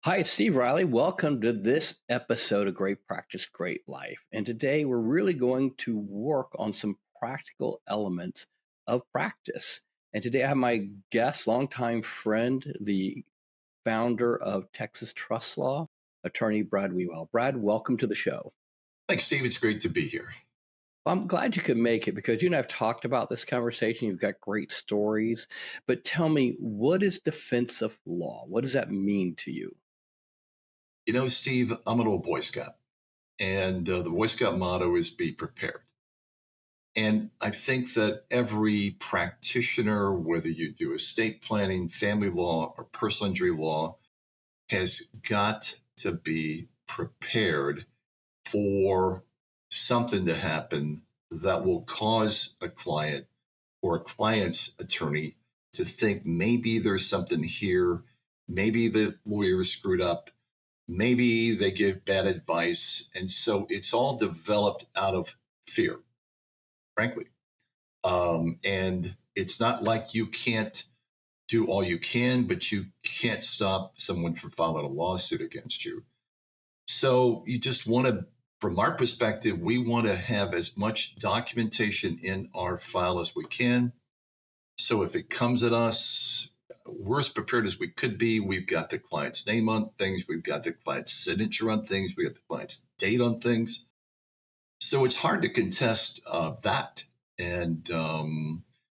Hi, it's Steve Riley. Welcome to this episode of Great Practice, Great Life. And today we're really going to work on some practical elements of practice. And today I have my guest, longtime friend, the founder of Texas Trust Law, attorney Brad Wiewel. Brad, welcome to the show. Thanks, Steve. It's great to be here. I'm glad you could make it because you and I have talked about this conversation. You've got great stories. But tell me, what is defensive law? What does that mean to you? You know, Steve, I'm an old Boy Scout, and the Boy Scout motto is be prepared. And I think that every practitioner, whether you do estate planning, family law, or personal injury law, has got to be prepared for something to happen that will cause a client or a client's attorney to think maybe there's something here, maybe the lawyer is screwed up, maybe they give bad advice. And so it's all developed out of fear, frankly. And it's not like you can't do all you can, but you can't stop someone from filing a lawsuit against you. So you just want to, from our perspective, we want to have as much documentation in our file as we can. So if it comes at us, we're as prepared as we could be. We've got the client's name on things. We've got the client's signature on things. We got the client's date on things. So it's hard to contest that. And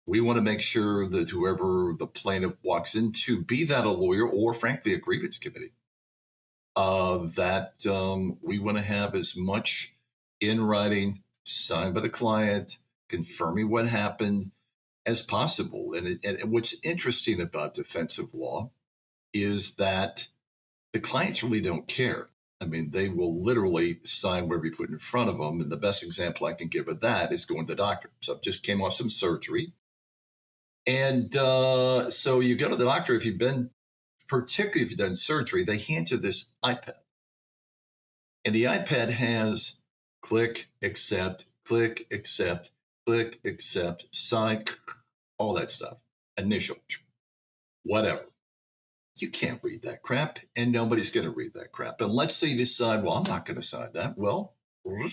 we want to make sure that whoever the plaintiff walks into, be that a lawyer or frankly a grievance committee, that we want to have as much in writing, signed by the client, confirming what happened as possible. And what's interesting about defensive law is that the clients really don't care. I mean, they will literally sign whatever you put in front of them. And the best example I can give of that is going to the doctor. So I just came off some surgery. And so you go to the doctor, if you've been, particularly if you've done surgery, they hand you this iPad. And the iPad has click, accept, sign, all that stuff, initial, whatever. You can't read that crap, and nobody's going to read that crap. And let's say you decide, well, I'm not going to sign that. Well, we're going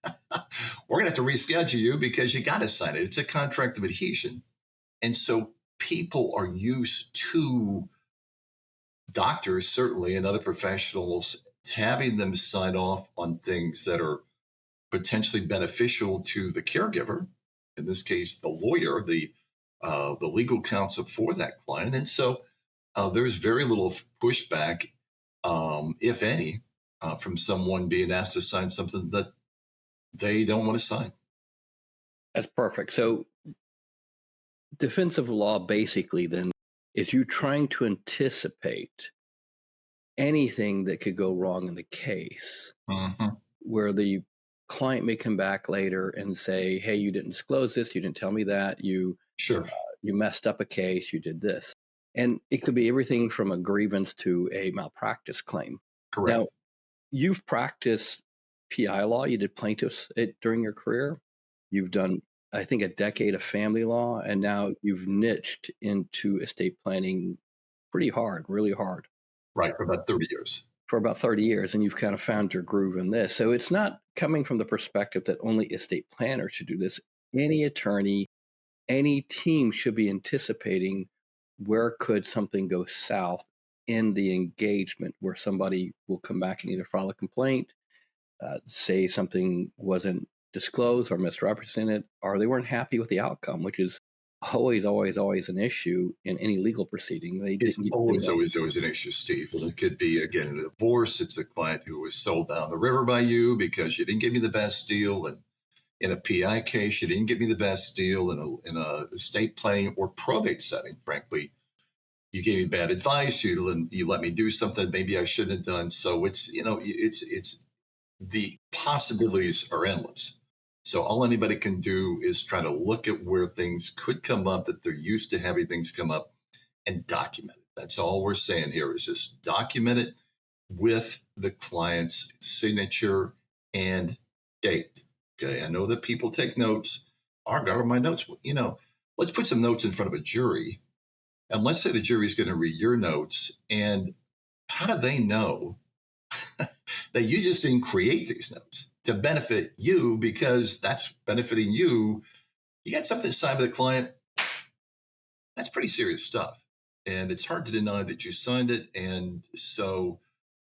to have to reschedule you because you got to sign it. It's a contract of adhesion. And so people are used to doctors, certainly, and other professionals having them sign off on things that are potentially beneficial to the caregiver, in this case, the lawyer, the legal counsel for that client. And so there's very little pushback, if any, from someone being asked to sign something that they don't want to sign. That's perfect. So defensive law basically then is you trying to anticipate anything that could go wrong in the case, where the client may come back later and say, hey, you didn't disclose this, you didn't tell me that, you messed up a case, you did this. And it could be everything from a grievance to a malpractice claim. Correct. Now, you've practiced PI law, you did plaintiffs during your career, you've done, I think, a decade of family law, and now you've niched into estate planning pretty hard, really hard. Right, for about 30 years. For about 30 years, and you've kind of found your groove in this. So it's not coming from the perspective that only estate planners should do this. Any attorney, any team should be anticipating where could something go south in the engagement, where somebody will come back and either file a complaint, say something wasn't disclosed or misrepresented, or they weren't happy with the outcome, which is always an issue in any legal proceeding. It's always an issue, Steve. It could be, again, a divorce. It's a client who was sold down the river by you because you didn't give me the best deal. And in a PI case, you didn't give me the best deal. In a estate planning or probate setting, frankly, you gave me bad advice. You let me do something maybe I shouldn't have done. So it's the possibilities are endless. So all anybody can do is try to look at where things could come up, that they're used to having things come up, and document it. That's all we're saying here is just document it with the client's signature and date. Okay, I know that people take notes. I've got my notes. Let's put some notes in front of a jury. And let's say the jury is going to read your notes, and how do they know that you just didn't create these notes to benefit you because that's benefiting you? You got something signed by the client. That's pretty serious stuff. And it's hard to deny that you signed it. And so,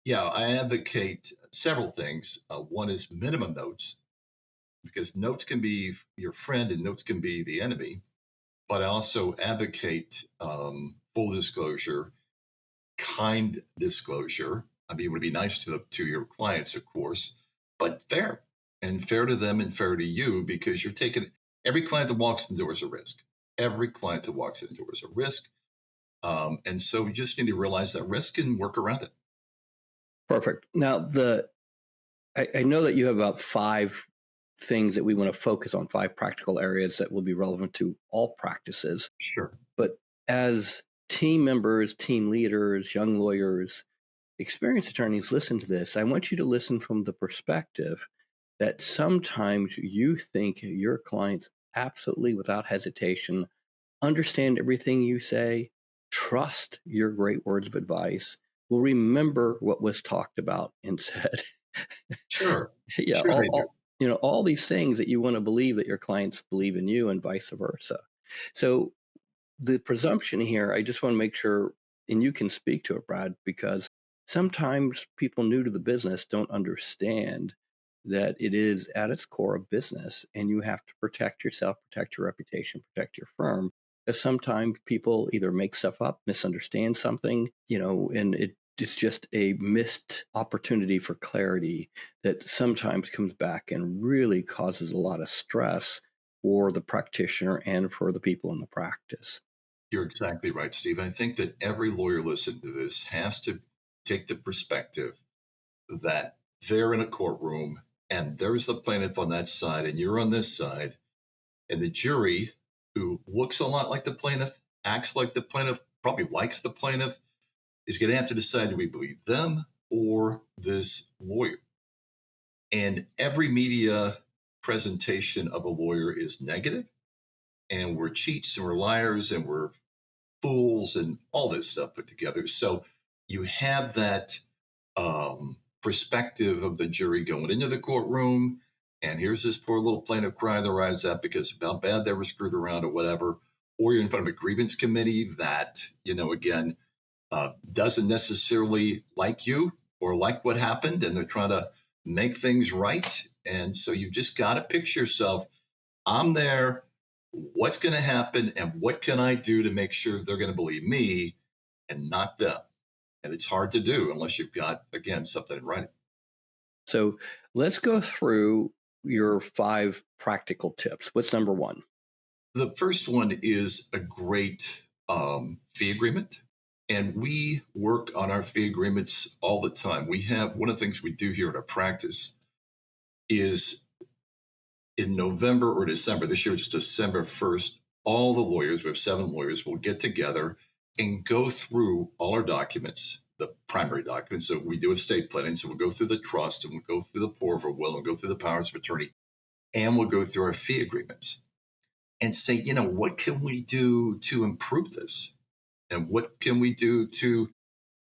yeah, I advocate several things. One is minimum notes, because notes can be your friend and notes can be the enemy. But I also advocate full disclosure, kind disclosure. I mean, it would be nice to your clients, of course, but fair, and fair to them and fair to you, because you're taking every client that walks in the door is a risk. Every client that walks in the door is a risk. And so you just need to realize that risk and work around it. Perfect. Now, I know that you have about 5 things that we want to focus on, 5 practical areas that will be relevant to all practices. Sure. But as team members, team leaders, young lawyers, experienced attorneys listen to this, I want you to listen from the perspective that sometimes you think your clients absolutely, without hesitation, understand everything you say, trust your great words of advice, will remember what was talked about and said. Sure. Yeah, Sure they do. all these things that you want to believe that your clients believe in you and vice versa. So the presumption here, I just want to make sure, and you can speak to it, Brad, because sometimes people new to the business don't understand that it is at its core a business and you have to protect yourself, protect your reputation, protect your firm. Because sometimes people either make stuff up, misunderstand something, and it's just a missed opportunity for clarity that sometimes comes back and really causes a lot of stress for the practitioner and for the people in the practice. You're exactly right, Steve. I think that every lawyer listening to this has to take the perspective that they're in a courtroom and there's the plaintiff on that side and you're on this side, and the jury, who looks a lot like the plaintiff, acts like the plaintiff, probably likes the plaintiff, is going to have to decide, do we believe them or this lawyer? And every media presentation of a lawyer is negative, and we're cheats and we're liars and we're fools and all this stuff put together. So you have that perspective of the jury going into the courtroom, and here's this poor little plaintiff crying their eyes out because of how bad they were screwed around or whatever. Or you're in front of a grievance committee that, again, doesn't necessarily like you or like what happened, and they're trying to make things right. And so you just got to picture yourself, I'm there. What's going to happen and what can I do to make sure they're going to believe me and not them? And it's hard to do unless you've got, again, something in writing. So let's go through your 5 practical tips. What's number 1? The first one is a great fee agreement. And we work on our fee agreements all the time. We have one of the things we do here at our practice is in November or December, this year it's December 1st, all the lawyers, we have 7 lawyers, will get together and go through all our documents, the primary documents. So we do estate planning. So we'll go through the trust and we'll go through the pour over will and go through the powers of attorney, and we'll go through our fee agreements and say, what can we do to improve this? And what can we do to,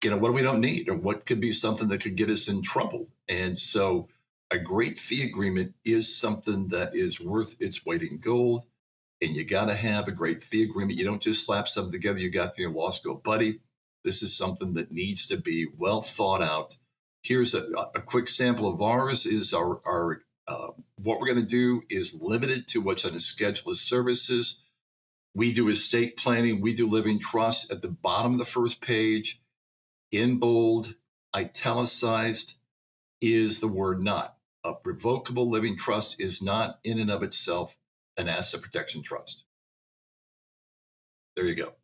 what we don't need, or what could be something that could get us in trouble? And so a great fee agreement is something that is worth its weight in gold. And you got to have a great fee agreement. You don't just slap something together. You got your law school buddy. This is something that needs to be well thought out. Here's a quick sample of ours. Is our what we're going to do is limited to what's on the schedule of services. We do estate planning. We do living trust. At the bottom of the first page, in bold, italicized, is the word not. A revocable living trust is not in and of itself an asset protection trust. There you go.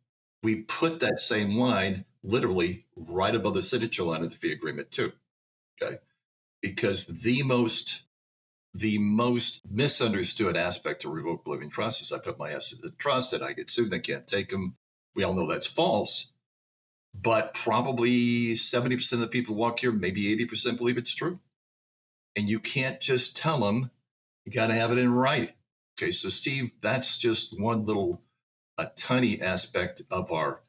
We put that same line literally right above the signature line of the fee agreement too. Okay. Because the most misunderstood aspect of revocable living trust is I put my assets in the trust and I get sued and I can't take them. We all know that's false, but probably 70% of the people who walk here, maybe 80% believe it's true. And you can't just tell them, you got to have it in writing. Okay, so Steve, that's just one little, a tiny aspect of our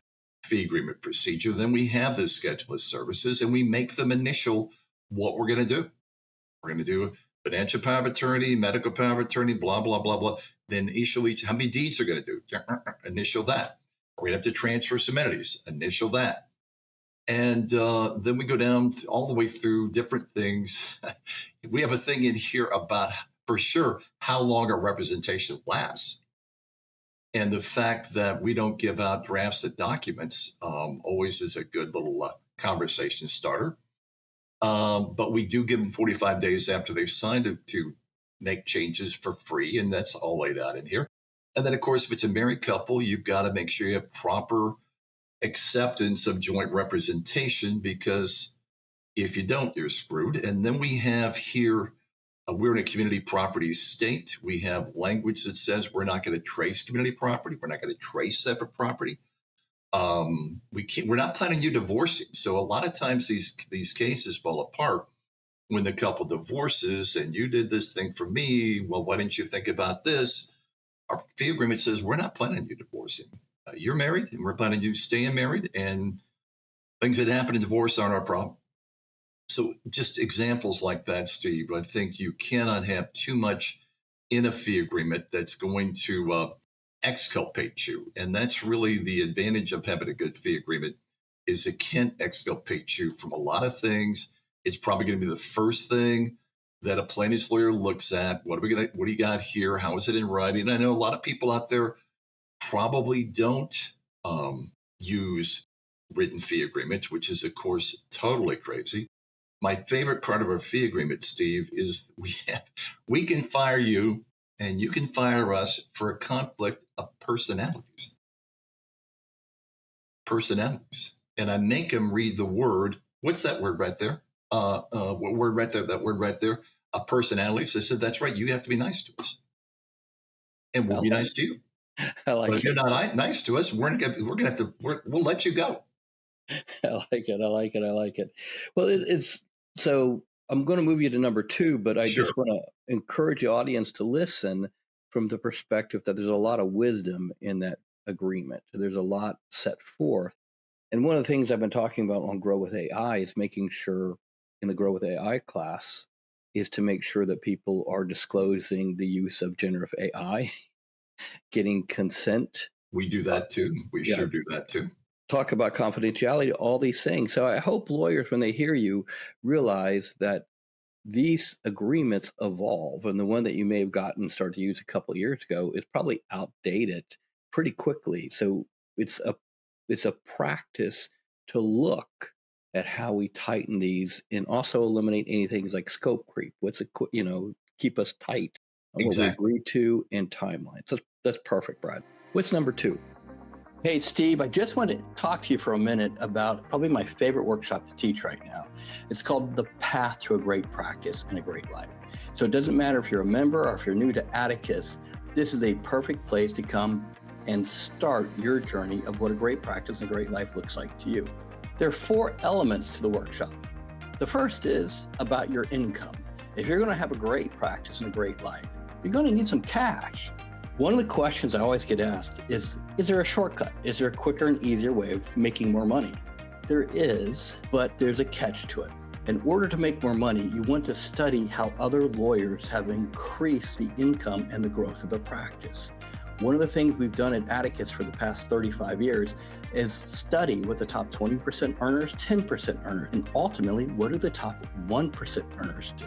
fee agreement procedure. Then we have the schedule of services and we make them initial what we're going to do. We're going to do financial power of attorney, medical power of attorney, blah, blah, blah, blah. Then initial each, how many deeds are going to do? Initial that. We're going to have to transfer some entities, initial that. And then we go down all the way through different things. We have a thing in here about, for sure, how long a representation lasts. And the fact that we don't give out drafts of documents always is a good little conversation starter. But we do give them 45 days after they've signed it to make changes for free. And that's all laid out in here. And then, of course, if it's a married couple, you've got to make sure you have proper acceptance of joint representation, because if you don't, you're screwed. And then we have here, we're in a community property state. We have language that says we're not going to trace community property. We're not going to trace separate property. We're not planning you divorcing. So a lot of times these cases fall apart when the couple divorces and you did this thing for me. Well, why didn't you think about this? Our fee agreement says we're not planning you divorcing. You're married and we're planning you staying married, and things that happen in divorce aren't our problem. So just examples like that, Steve. I think you cannot have too much in a fee agreement that's going to exculpate you. And that's really the advantage of having a good fee agreement, is it can exculpate you from a lot of things. It's probably going to be the first thing that a plaintiff's lawyer looks at. What do you got here? How is it in writing? I know a lot of people out there probably don't use written fee agreements, which is, of course, totally crazy. My favorite part of our fee agreement, Steve, is we can fire you and you can fire us for a conflict of personalities. Personalities. And I make them read the word. What's that word right there? What word right there? That word right there. A personality. So I said, that's right. You have to be nice to us. And we'll be nice to you. I like but if you're not nice to us, we'll let you go. I like it. Well, it's so I'm going to move you to number 2, but I just want to encourage the audience to listen from the perspective that there's a lot of wisdom in that agreement. There's a lot set forth. And one of the things I've been talking about on Grow with AI is making sure in the Grow with AI class is to make sure that people are disclosing the use of generative AI, getting consent. We do that too. We sure do that too. Talk about confidentiality, all these things. So I hope lawyers, when they hear you, realize that these agreements evolve. And the one that you may have gotten started to use a couple of years ago is probably outdated pretty quickly. So it's a practice to look at how we tighten these and also eliminate any things like scope creep. Keep us tight on what we agree to and timelines. So that's perfect, Brad. What's number 2? Hey, Steve, I just want to talk to you for a minute about probably my favorite workshop to teach right now. It's called The Path to a Great Practice and a Great Life. So it doesn't matter if you're a member or if you're new to Atticus, this is a perfect place to come and start your journey of what a great practice and a great life looks like to you. There are 4 elements to the workshop. The first is about your income. If you're going to have a great practice and a great life, you're going to need some cash. One of the questions I always get asked is there a shortcut? Is there a quicker and easier way of making more money? There is, but there's a catch to it. In order to make more money, you want to study how other lawyers have increased the income and the growth of their practice. One of the things we've done at Atticus for the past 35 years is study what the top 20% earners, 10% earners, and ultimately, what do the top 1% earners do?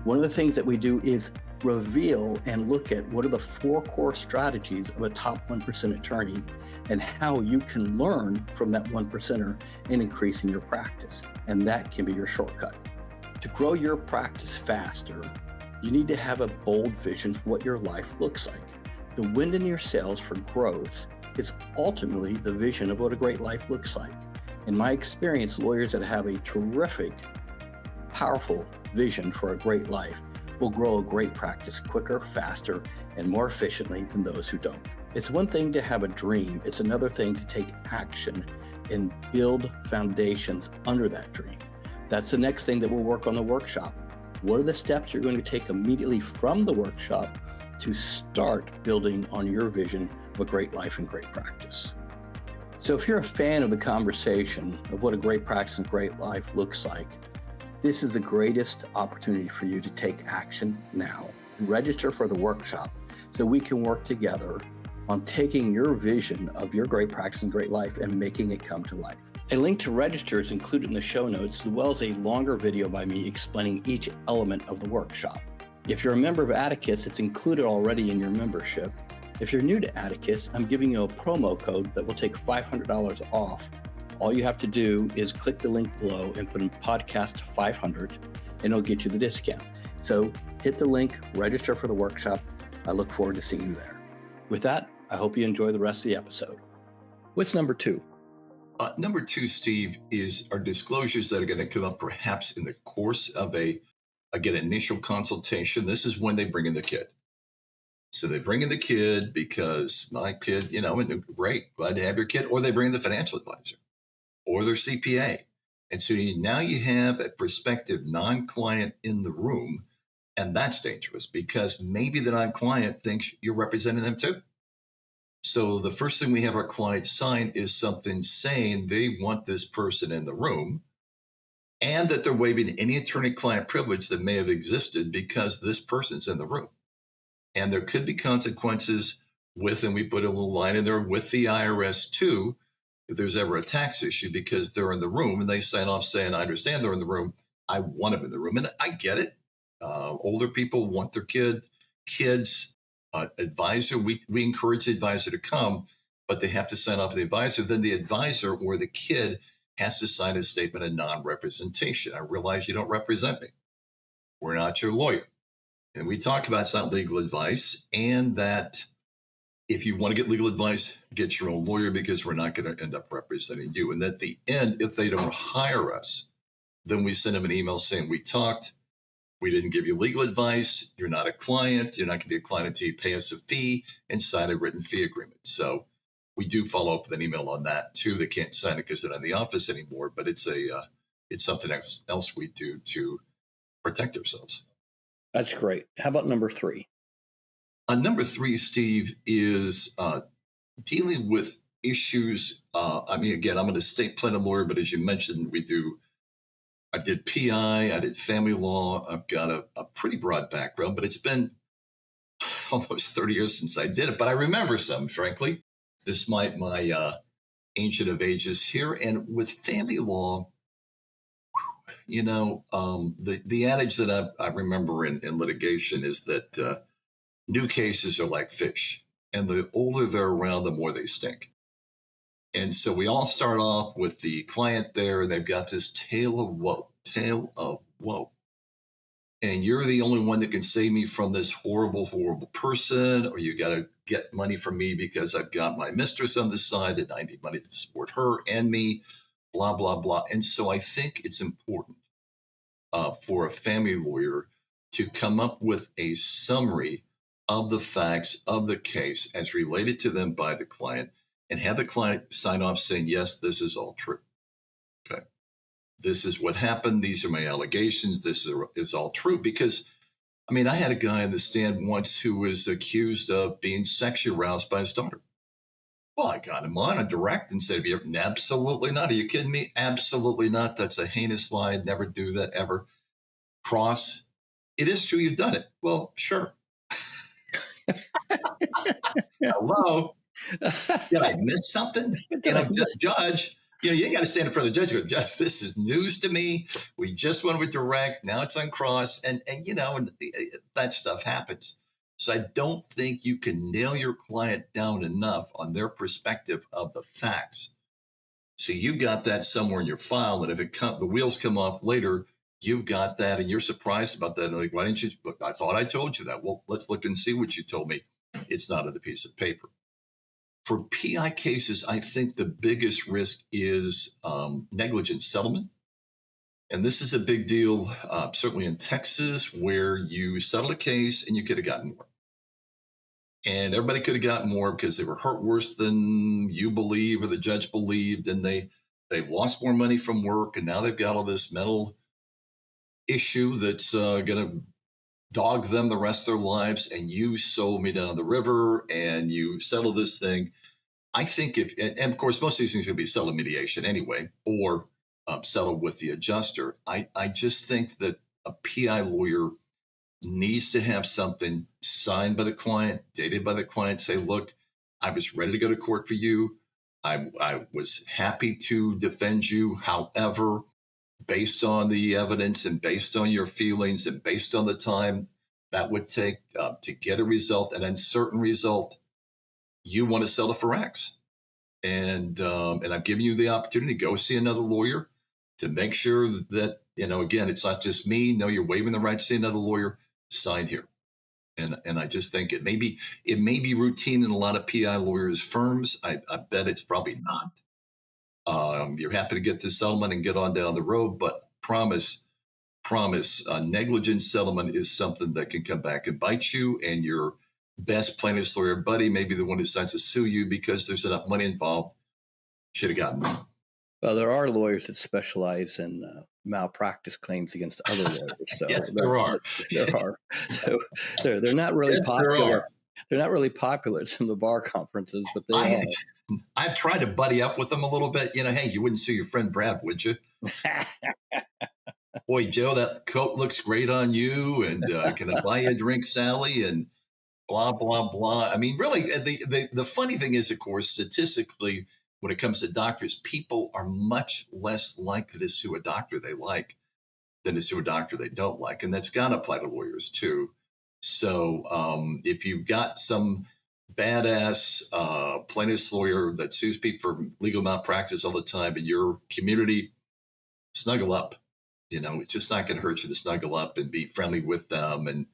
One of the things that we do is reveal and look at what are the 4 core strategies of a top 1% attorney and how you can learn from that 1%er in increasing your practice. And that can be your shortcut. To grow your practice faster, you need to have a bold vision for what your life looks like. The wind in your sails for growth is ultimately the vision of what a great life looks like. In my experience, lawyers that have a terrific, powerful vision for a great life will grow a great practice quicker, faster, and more efficiently than those who don't. It's one thing to have a dream. It's another thing to take action and build foundations under that dream. That's the next thing that we'll work on the workshop. What are the steps you're going to take immediately from the workshop to start building on your vision of a great life and great practice? So if you're a fan of the conversation of what a great practice and great life looks like, this is the greatest opportunity for you to take action now. Register for the workshop so we can work together on taking your vision of your great practice and great life and making it come to life. A link to register is included in the show notes, as well as a longer video by me explaining each element of the workshop. If you're a member of Atticus, it's included already in your membership. If you're new to Atticus, I'm giving you a promo code that will take $500 off. All you have to do is click the link below and put in podcast 500 and it'll get you the discount. So hit the link, register for the workshop. I look forward to seeing you there. With that, I hope you enjoy the rest of the episode. What's number two? Number two, Steve, are disclosures that are going to come up perhaps in the course of initial consultation. This is when they bring in the kid. So they bring in the kid because my kid, great, glad to have your kid, or they bring in the financial advisor or their CPA. And so now you have a prospective non-client in the room, and that's dangerous because maybe the non-client thinks you're representing them too. So the first thing we have our client sign is something saying they want this person in the room and that they're waiving any attorney-client privilege that may have existed because this person's in the room. And there could be consequences and we put a little line in there, with the IRS too, if there's ever a tax issue because they're in the room and they sign off saying, I understand they're in the room. I want them in the room. And I get it. Older people want their kids. Advisor, we encourage the advisor to come, but they have to sign off with the advisor. Then the advisor or the kid has to sign a statement of non-representation. I realize you don't represent me. We're not your lawyer. And we talk about it's not legal advice, and that if you want to get legal advice, get your own lawyer because we're not going to end up representing you. And at the end, if they don't hire us, then we send them an email saying we talked. We didn't give you legal advice. You're not a client. You're not going to be a client until you pay us a fee and sign a written fee agreement. So we do follow up with an email on that too. They can't sign it because they're not in the office anymore, but it's something else we do to protect ourselves. That's great. How about number three? Number three, Steve, is dealing with issues. Again, I'm an estate planning lawyer, but as you mentioned, I did PI, I did family law. I've got a pretty broad background, but it's been almost 30 years since I did it. But I remember some, frankly, despite my ancient of ages here. And with family law, the adage that I remember in litigation is that new cases are like fish. And the older they're around, the more they stink. And so we all start off with the client there, and they've got this tale of woe. And you're the only one that can save me from this horrible, horrible person, or you got to get money from me because I've got my mistress on the side and I need money to support her and me, blah, blah, blah. And so I think it's important for a family lawyer to come up with a summary of the facts of the case as related to them by the client, and have the client sign off saying, yes, this is all true. Okay. This is what happened. These are my allegations. This is all true. Because, I had a guy in the stand once who was accused of being sexually aroused by his daughter. Well, I got him on a direct and said, absolutely not. Are you kidding me? Absolutely not. That's a heinous lie. I'd never do that ever. Cross. It is true you've done it. Well, sure. Hello. Did I miss something? Judge, you got to stand in front of the judge and go, Judge, this is news to me. We just went with direct. Now it's on cross. And that stuff happens. So I don't think you can nail your client down enough on their perspective of the facts. So you got that somewhere in your file. And if the wheels come off later, you've got that and you're surprised about that. And like, why didn't you? I thought I told you that. Well, let's look and see what you told me. It's not on the piece of paper. For PI cases, I think the biggest risk is negligent settlement. And this is a big deal, certainly in Texas, where you settle a case and you could have gotten more. And everybody could have gotten more because they were hurt worse than you believe or the judge believed. And they've lost more money from work. And now they've got all this mental issue that's going to dog them the rest of their lives. And you sold me down the river and you settle this thing. I think if, and of course, most of these things are going to be settled in mediation anyway, or settled with the adjuster. I just think that a PI lawyer needs to have something signed by the client, dated by the client, say, look, I was ready to go to court for you. I was happy to defend you. However, based on the evidence and based on your feelings and based on the time that would take to get a result, an uncertain result, you want to settle for X. And I'm giving you the opportunity to go see another lawyer to make sure that, again, it's not just me. No, you're waiving the right to see another lawyer. Sign here. And I just think it may be routine in a lot of PI lawyers' firms. I bet it's probably not. You're happy to get this settlement and get on down the road, but promise, negligent settlement is something that can come back and bite you, and your best plaintiff's lawyer buddy may be the one who decides to sue you because there's enough money involved. Should have gotten it. Well, there are lawyers that specialize in malpractice claims against other lawyers. So yes, there are. There are. So they're not really popular. They're not really popular at some of the bar conferences, but they are. I tried to buddy up with them a little bit. Hey, you wouldn't sue your friend Brad, would you? Boy, Joe, that coat looks great on you. And can I buy you a drink, Sally? And blah, blah, blah. I mean, really, the funny thing is, of course, statistically, when it comes to doctors, people are much less likely to sue a doctor they like than to sue a doctor they don't like. And that's got to apply to lawyers, too. So if you've got some badass plaintiff's lawyer that sues people for legal malpractice all the time in your community, snuggle up. It's just not going to hurt you to snuggle up and be friendly with them and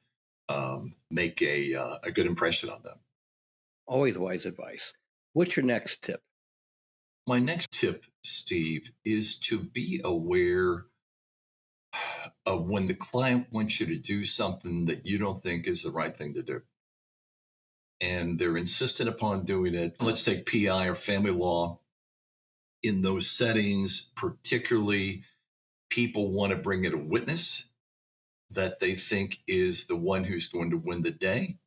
make a good impression on them. Always wise advice. What's your next tip? My next tip, Steve, is to be aware of when the client wants you to do something that you don't think is the right thing to do. And they're insistent upon doing it. Let's take PI or family law. In those settings, particularly, people want to bring in a witness that they think is the one who's going to win the day.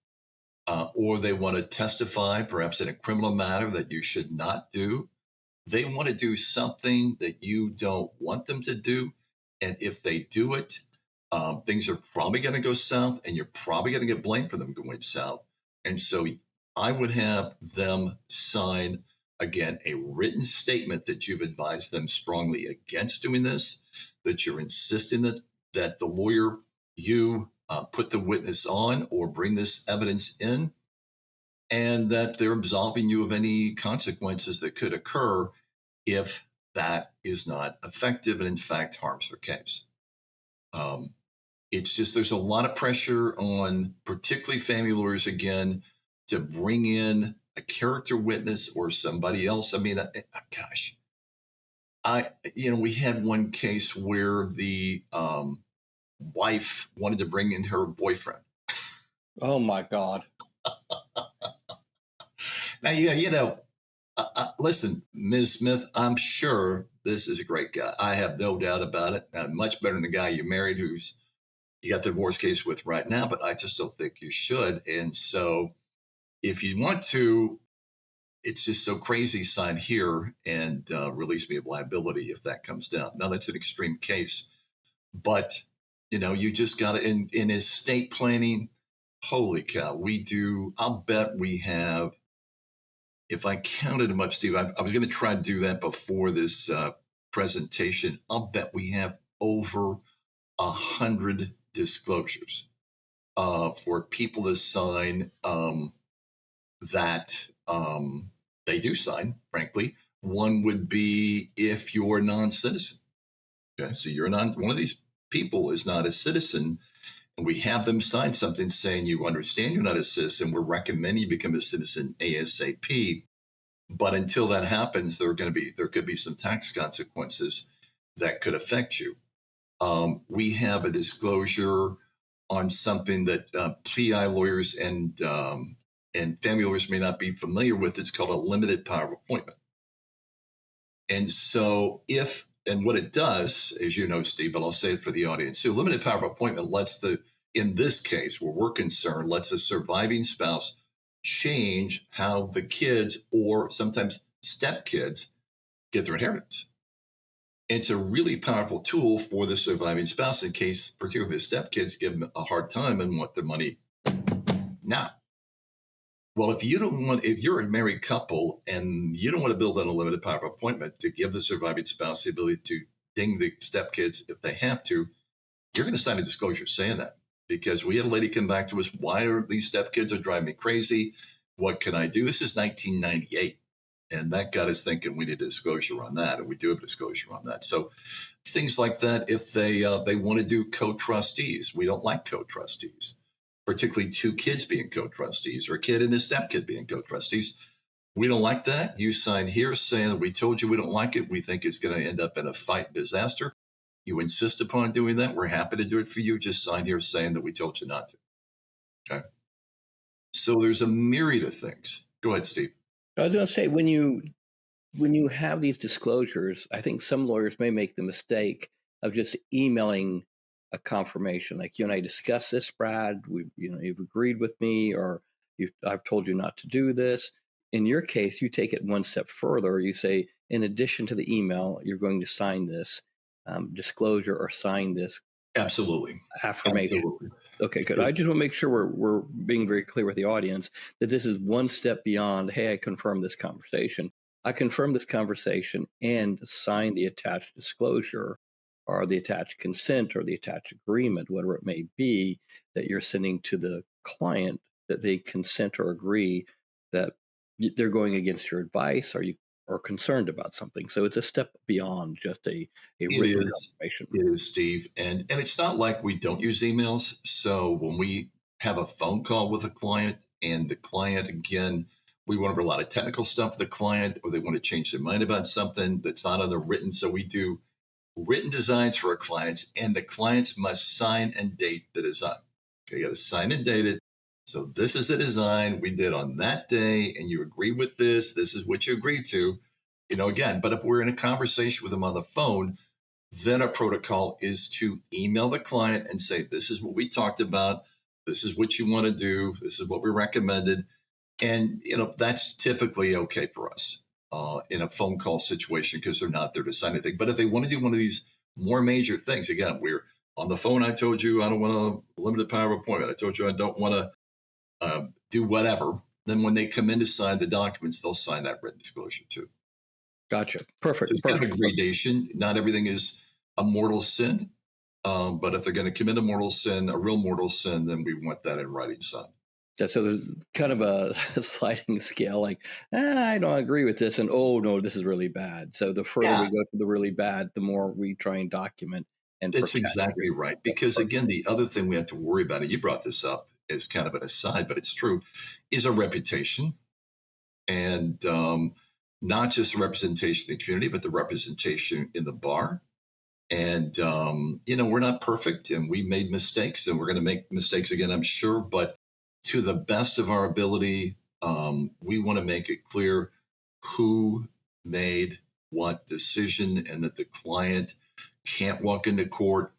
Or they want to testify, perhaps in a criminal matter that you should not do. They want to do something that you don't want them to do. And if they do it, things are probably going to go south, and you're probably going to get blamed for them going south. And so I would have them sign, again, a written statement that you've advised them strongly against doing this, that you're insisting that the lawyer, you put the witness on or bring this evidence in, and that they're absolving you of any consequences that could occur if that is not effective and, in fact, harms their case. It's just there's a lot of pressure on particularly family lawyers, again, to bring in a character witness or somebody else. I mean, gosh, we had one case where the wife wanted to bring in her boyfriend. Oh, my God. Now, listen, Ms. Smith, I'm sure this is a great guy. I have no doubt about it. Much better than the guy you married who's you got the divorce case with right now, but I just don't think you should. And so if you want to, it's just so crazy, sign here and release me of liability if that comes down. Now, that's an extreme case. But, you just got to, in estate planning, holy cow, I'll bet we have, if I counted them up, Steve, I was going to try to do that before this presentation. I'll bet we have over 100 disclosures for people to sign that they do sign, frankly. One would be if you're a non-citizen. Okay, so one of these people is not a citizen, and we have them sign something saying you understand you're not a citizen. We're recommending you become a citizen ASAP. But until that happens, there could be some tax consequences that could affect you. We have a disclosure on something that PI lawyers and family lawyers may not be familiar with. It's called a limited power of appointment. And so and what it does, as you know, Steve, but I'll say it for the audience. So limited power of appointment in this case, where we're concerned, lets a surviving spouse change how the kids or sometimes stepkids get their inheritance. It's a really powerful tool for the surviving spouse in case, particularly the stepkids, give them a hard time and want their money now. Well, if you're a married couple and you don't want to build an unlimited power of appointment to give the surviving spouse the ability to ding the stepkids if they have to, you're going to sign a disclosure saying that. Because we had a lady come back to us, why are these stepkids are driving me crazy? What can I do? This is 1998. And that got us thinking we need a disclosure on that. And we do have a disclosure on that. So things like that, if they want to do co-trustees, we don't like co-trustees, particularly two kids being co-trustees or a kid and his stepkid being co-trustees. We don't like that. You sign here saying that we told you we don't like it. We think it's going to end up in a fight disaster. You insist upon doing that. We're happy to do it for you. Just sign here saying that we told you not to. Okay. So there's a myriad of things. Go ahead, Steve. I was going to say, when you have these disclosures, I think some lawyers may make the mistake of just emailing a confirmation, like, you and I discussed this, Brad. You've agreed with me, or I've told you not to do this. In your case, you take it one step further. You say, in addition to the email, you're going to sign this disclosure or sign this Absolutely affirmation. Absolutely. Okay, good. I just want to make sure we're being very clear with the audience that this is one step beyond, hey, I confirm this conversation. I confirm this conversation and sign the attached disclosure or the attached consent or the attached agreement, whatever it may be, that you're sending to the client, that they consent or agree that they're going against your advice, or you are concerned about something. So it's a step beyond just a written confirmation. It is, Steve. And it's not like we don't use emails. So when we have a phone call with a client and the client, again, we want to do a lot of technical stuff with the client, or they want to change their mind about something that's not on the written. So we do written designs for our clients, and the clients must sign and date the design. Okay, you got to sign and date it. So this is the design we did on that day, and you agree with this. This is what you agreed to, again. But if we're in a conversation with them on the phone, then our protocol is to email the client and say, this is what we talked about. This is what you want to do. This is what we recommended. And, that's typically okay for us in a phone call situation, because they're not there to sign anything. But if they want to do one of these more major things, again, we're on the phone. I told you I don't want a limited power of appointment. I told you I don't want to do whatever. Then when they come in to sign the documents, they'll sign that written disclosure too. Gotcha. Perfect. So it's kind of a gradation. Not everything is a mortal sin. But if they're going to commit a mortal sin, a real mortal sin, then we want that in writing signed. Yeah, so there's kind of a sliding scale, like, I don't agree with this, and oh no, this is really bad. So the further we go to the really bad, the more we try and document and That's protect. exactly right. Because again, the other thing we have to worry about, and you brought this up as kind of an aside, but it's true, is our reputation. And not just the representation in the community, but the representation in the bar. And, we're not perfect, and we made mistakes, and we're going to make mistakes again, I'm sure. But to the best of our ability, we want to make it clear who made what decision, and that the client can't walk into court.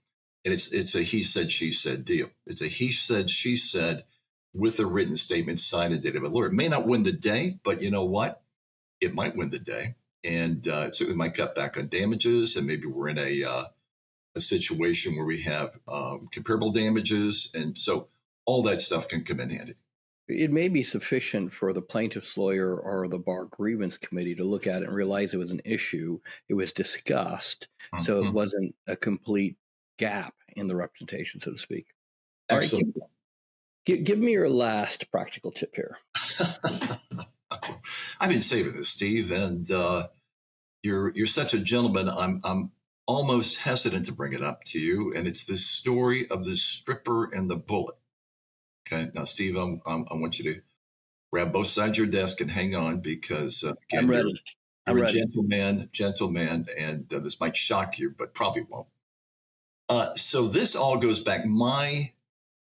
And it's a he said, she said deal. It's a he said, she said with a written statement signed and dated by a lawyer. It may not win the day, but you know what? It might win the day. And it certainly might cut back on damages. And maybe we're in a situation where we have comparable damages. And so all that stuff can come in handy. It may be sufficient for the plaintiff's lawyer or the bar grievance committee to look at it and realize it was an issue. It was discussed. Mm-hmm. So it wasn't a complete gap in the representation, so to speak. Excellent. All right, give me your last practical tip here. I've been saving this, Steve, and you're such a gentleman. I'm almost hesitant to bring it up to you, and it's this story of the stripper and the bullet. Okay, now, Steve, I want you to grab both sides of your desk and hang on, because again, I'm ready. You're a gentleman, and this might shock you, but probably won't. So this all goes back. My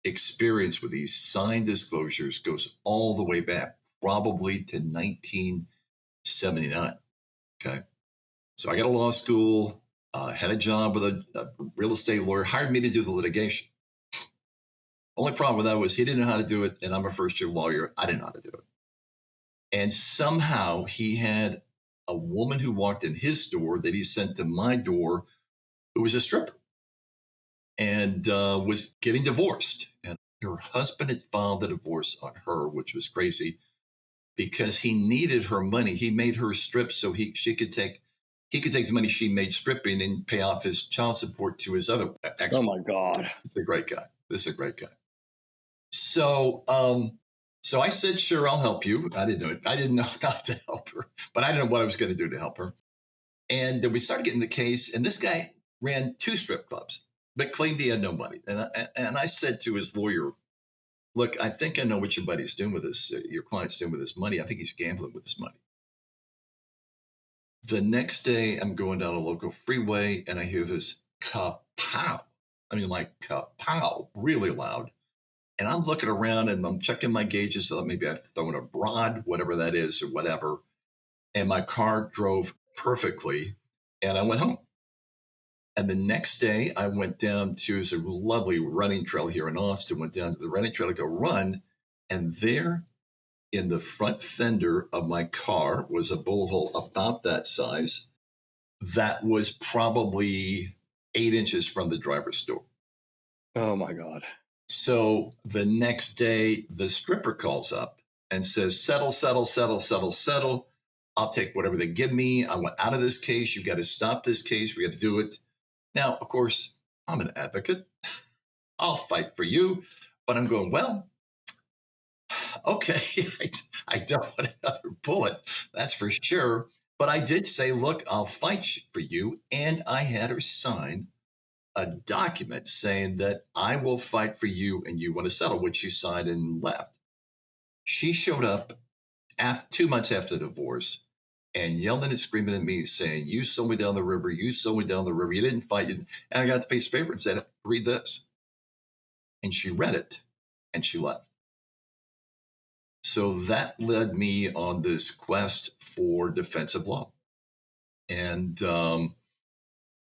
experience with these signed disclosures goes all the way back, probably to 1979. Okay, so I got a law school, had a job with a real estate lawyer, hired me to do the litigation. Only problem with that was he didn't know how to do it, and I'm a first-year lawyer. I didn't know how to do it. And somehow he had a woman who walked in his door that he sent to my door who was a stripper and was getting divorced. And her husband had filed a divorce on her, which was crazy because he needed her money. He made her strip so he could take the money she made stripping and pay off his child support to his other ex. Oh my God. He's a great guy. This is a great guy. So, so I said, sure, I'll help you. I didn't know it. I didn't know not to help her, but I didn't know what I was going to do to help her. And we started getting the case, and this guy ran 2 strip clubs, but claimed he had no money. And I said to his lawyer, look, I think I know what your buddy's doing with this, your client's doing with his money. I think he's gambling with his money. The next day, I'm going down a local freeway, and I hear this kapow. I mean, like kapow, really loud. And I'm looking around, and I'm checking my gauges. So maybe I've thrown a broad, whatever that is, or whatever. And my car drove perfectly, and I went home. And the next day, I went down to a lovely running trail here in Austin, went down to the running trail to go run. And there in the front fender of my car was a bullet hole about that size that was probably 8 inches from the driver's door. Oh my God. So the next day, the stripper calls up and says, settle, settle, settle, settle, settle. I'll take whatever they give me. I want out of this case. You got to stop this case. We got to do it. Now, of course, I'm an advocate. I'll fight for you. But I'm going, well, okay, I don't want another bullet. That's for sure. But I did say, look, I'll fight for you. And I had her sign a document saying that I will fight for you and you want to settle, which she signed and left. She showed up 2 months after the divorce and yelling and screaming at me saying, you sold me down the river. You sold me down the river. You didn't fight. And I got the piece of paper and said, read this. And she read it and she left. So that led me on this quest for defensive law. And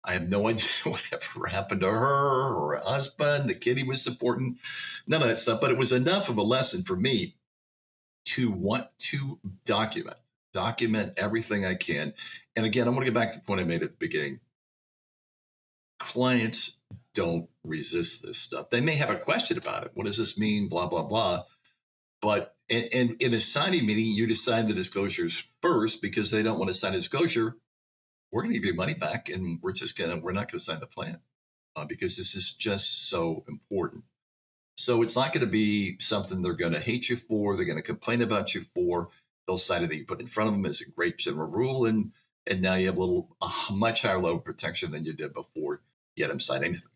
I have no idea whatever happened to her or her husband, the kid he was supporting, none of that stuff. But it was enough of a lesson for me to want to document everything I can. And again, I want to get back to the point I made at the beginning. Clients don't resist this stuff. They may have a question about it. What does this mean? Blah, blah, blah. But in a signing meeting, you decide the disclosures first because they don't want to sign a disclosure. We're going to give you money back, and we're not going to sign the plan because this is just so important. So it's not going to be something they're going to hate you for. They're going to complain about you for. They'll cite it that you put in front of them as a great general rule, and now you have a much higher level of protection than you did before you had them sign anything.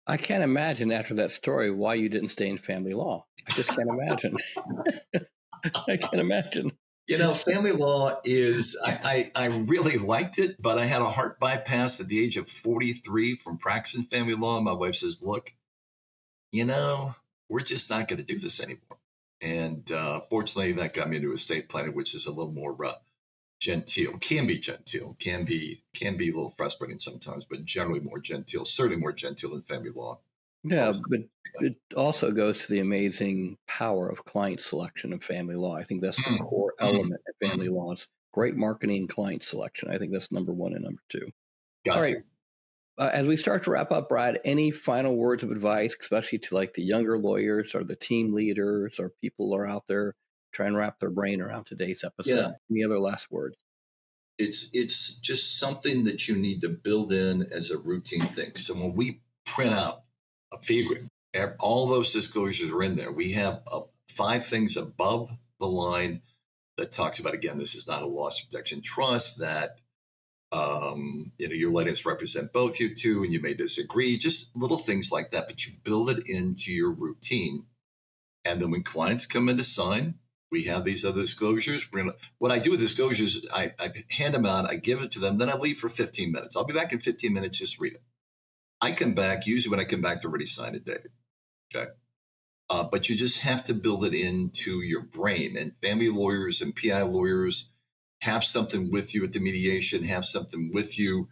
I can't imagine after that story why you didn't stay in family law. I just can't imagine. I can't imagine. You know, family law is, I really liked it, but I had a heart bypass at the age of 43 from practicing family law. My wife says, look, you know, we're just not going to do this anymore. And fortunately, that got me into estate planning, which is a little more genteel, can be a little frustrating sometimes, but generally more genteel, certainly more genteel than family law. Yeah, but it also goes to the amazing power of client selection in family law. I think that's the core element of family laws. Great marketing, client selection. I think that's number 1 and number 2. All right. As we start to wrap up, Brad, any final words of advice, especially to like the younger lawyers or the team leaders or people who are out there trying to wrap their brain around today's episode? Yeah. Any other last words? It's just something that you need to build in as a routine thing. So when we print out a fee agreement, all those disclosures are in there. We have 5 things above the line that talks about, again, this is not a loss protection trust, that you're letting us represent both you two and you may disagree, just little things like that, but you build it into your routine. And then when clients come in to sign, we have these other disclosures. What I do with disclosures, I hand them out, I give it to them, then I leave for 15 minutes. I'll be back in 15 minutes, just read it. I come back, usually when I come back, they're already signed and dated. Okay. But you just have to build it into your brain. And family lawyers and PI lawyers have something with you at the mediation, have something with you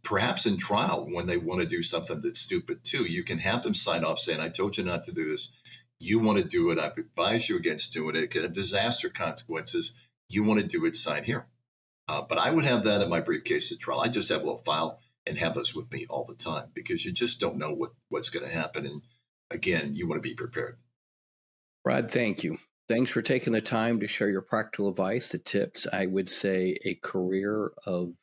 perhaps in trial when they want to do something that's stupid too. You can have them sign off saying, I told you not to do this. You want to do it. I've advised you against doing it. It could have disaster consequences. You want to do it, sign here. But I would have that in my briefcase at trial. I just have a little file and have those with me all the time because you just don't know what's going to happen. And again, you want to be prepared. Brad, thank you. Thanks for taking the time to share your practical advice, the tips. I would say a career of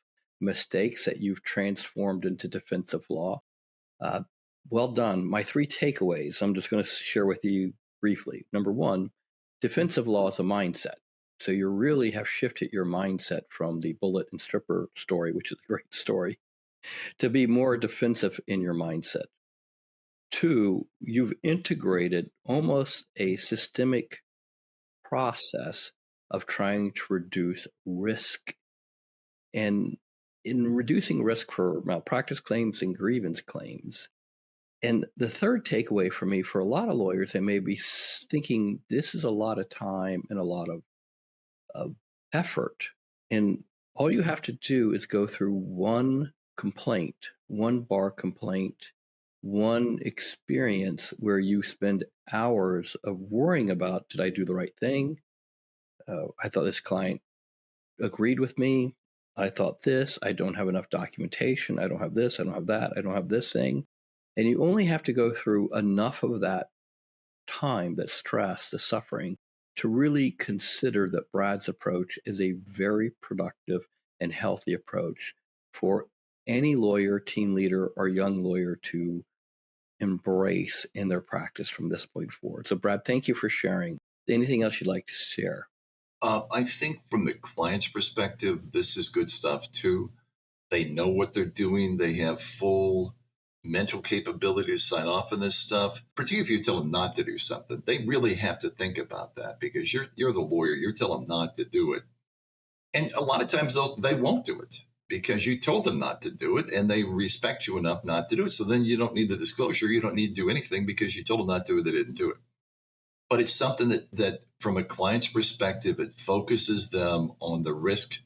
mistakes that you've transformed into defensive law. Well done. My 3 takeaways, I'm just going to share with you briefly. Number 1, defensive law is a mindset. So you really have shifted your mindset from the bullet and stripper story, which is a great story, to be more defensive in your mindset. 2, you've integrated almost a systemic process of trying to reduce risk. And in reducing risk for malpractice claims and grievance claims. And the third takeaway for me, for a lot of lawyers, they may be thinking this is a lot of time and a lot of effort. And all you have to do is go through one complaint, one bar complaint, one experience where you spend hours of worrying about, did I do the right thing? I thought this client agreed with me. I thought this, I don't have enough documentation. I don't have this, I don't have that, I don't have this thing. And you only have to go through enough of that time, that stress, the suffering, to really consider that Brad's approach is a very productive and healthy approach for any lawyer, team leader, or young lawyer to embrace in their practice from this point forward. So, Brad, thank you for sharing. Anything else you'd like to share? I think from the client's perspective, this is good stuff too. They know what they're doing. They have full mental capability to sign off on this stuff. Particularly if you tell them not to do something, they really have to think about that because you're the lawyer. You're telling them not to do it, and a lot of times they won't do it because you told them not to do it, and they respect you enough not to do it. So then you don't need the disclosure. You don't need to do anything because you told them not to do it. They didn't do it. But it's something that from a client's perspective, it focuses them on the risk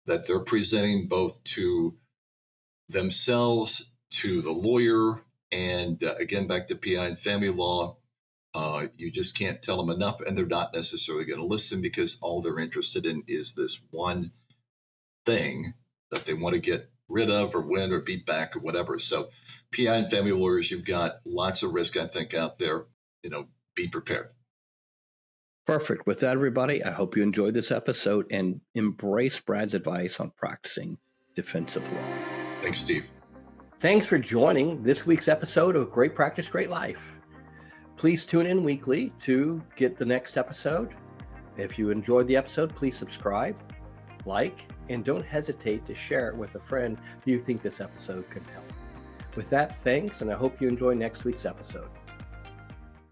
that they're presenting both to themselves, to the lawyer, and again, back to PI and family law. You just can't tell them enough, and they're not necessarily going to listen because all they're interested in is this one thing that they want to get rid of or win or beat back or whatever. So PI and family lawyers, you've got lots of risk, I think, out there. Be prepared. Perfect. With that, everybody, I hope you enjoyed this episode and embrace Brad's advice on practicing defensive law. Thanks, Steve. Thanks for joining this week's episode of Great Practice, Great Life. Please tune in weekly to get the next episode. If you enjoyed the episode, please subscribe, like, and don't hesitate to share it with a friend who you think this episode could help. With that, thanks, and I hope you enjoy next week's episode.